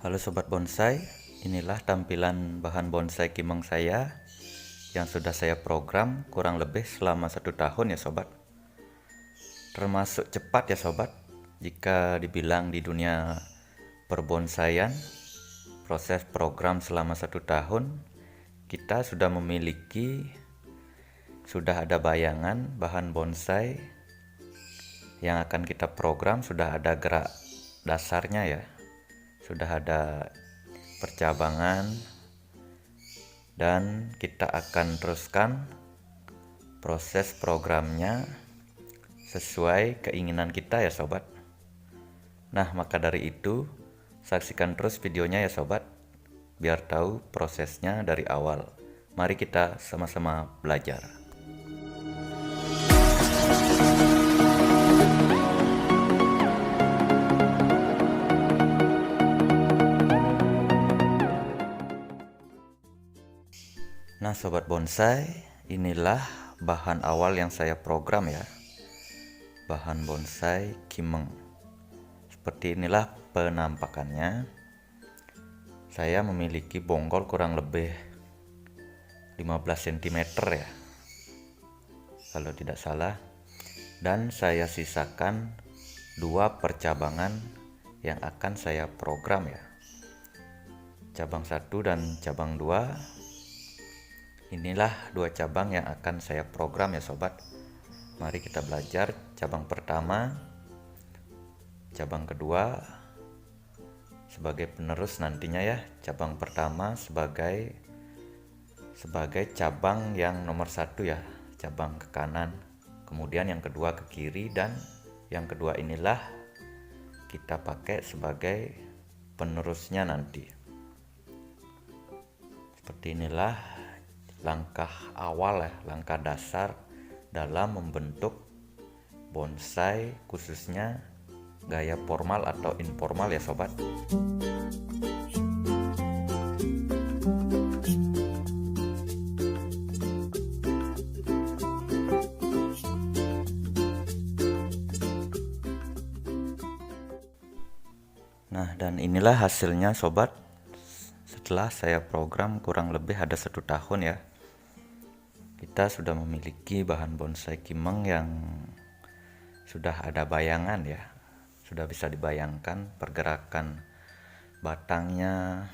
Halo Sobat Bonsai, inilah tampilan bahan bonsai kimeng saya yang sudah saya program kurang lebih selama 1 tahun ya Sobat. Termasuk cepat ya Sobat, jika dibilang di dunia perbonsaian, proses program selama 1 tahun, kita sudah ada bayangan bahan bonsai yang akan kita program, sudah ada gerak dasarnya ya. Sudah ada percabangan dan kita akan teruskan proses programnya sesuai keinginan kita ya Sobat. Nah, maka dari itu saksikan terus videonya ya Sobat, biar tahu prosesnya dari awal. Mari kita sama-sama belajar. Nah Sobat Bonsai, inilah bahan awal yang saya program ya. Bahan bonsai kimeng. Seperti inilah penampakannya. Saya memiliki bonggol kurang lebih 15 cm ya, kalau tidak salah. Dan saya sisakan 2 percabangan yang akan saya program ya. Cabang 1 dan cabang 2. Inilah 2 cabang yang akan saya program ya Sobat. Mari kita belajar cabang pertama, cabang kedua sebagai penerus nantinya ya. Cabang pertama sebagai cabang yang nomor 1 ya, cabang ke kanan. Kemudian yang kedua ke kiri, dan yang kedua inilah kita pakai sebagai penerusnya nanti. Seperti inilah langkah awal ya, langkah dasar dalam membentuk bonsai, khususnya gaya formal atau informal ya Sobat. Nah, dan inilah hasilnya Sobat, setelah saya program kurang lebih ada 1 tahun ya. Kita sudah memiliki bahan bonsai kimeng yang sudah ada bayangan ya, sudah bisa dibayangkan pergerakan batangnya,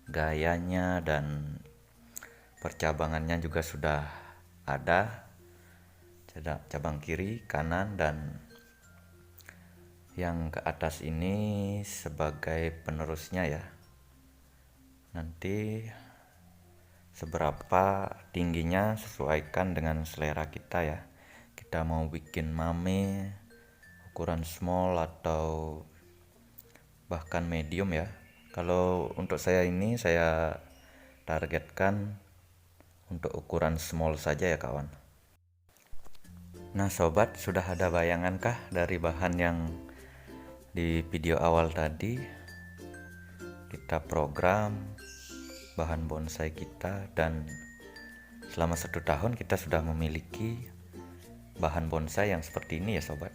gayanya, dan percabangannya juga sudah ada, cabang kiri, kanan, dan yang ke atas ini sebagai penerusnya ya. Nanti seberapa tingginya sesuaikan dengan selera kita ya. Kita mau bikin mame ukuran small atau bahkan medium ya. Kalau untuk saya ini saya targetkan untuk ukuran small saja ya kawan. Nah Sobat, sudah ada bayangankah dari bahan yang di video awal tadi? Kita program bahan bonsai kita, dan selama 1 tahun kita sudah memiliki bahan bonsai yang seperti ini ya Sobat.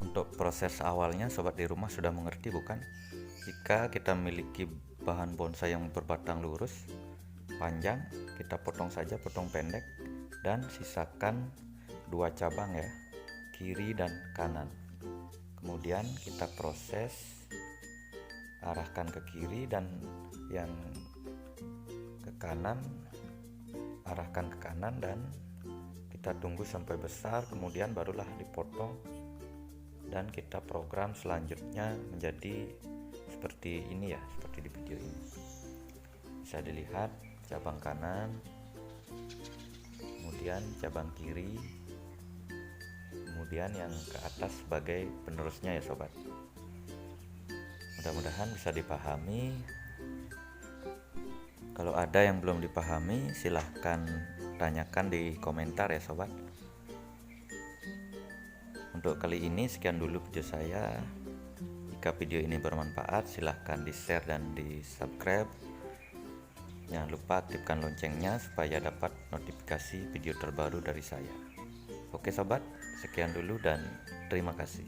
Untuk proses awalnya Sobat di rumah sudah mengerti bukan? Jika kita memiliki bahan bonsai yang berbatang lurus panjang, kita potong saja, potong pendek, dan sisakan 2 cabang ya, kiri dan kanan. Kemudian kita proses, arahkan ke kiri, dan yang ke kanan arahkan ke kanan, dan kita tunggu sampai besar, kemudian barulah dipotong, dan kita program selanjutnya menjadi seperti ini ya, seperti di video ini. Bisa dilihat cabang kanan, kemudian cabang kiri, kemudian yang ke atas sebagai penerusnya ya Sobat. Mudah-mudahan bisa dipahami. Kalau ada yang belum dipahami, silahkan tanyakan di komentar ya Sobat. Untuk kali ini sekian dulu video saya. Jika video ini bermanfaat, silahkan di share dan di subscribe. Jangan lupa aktifkan loncengnya supaya dapat notifikasi video terbaru dari saya. Oke Sobat, sekian dulu dan terima kasih.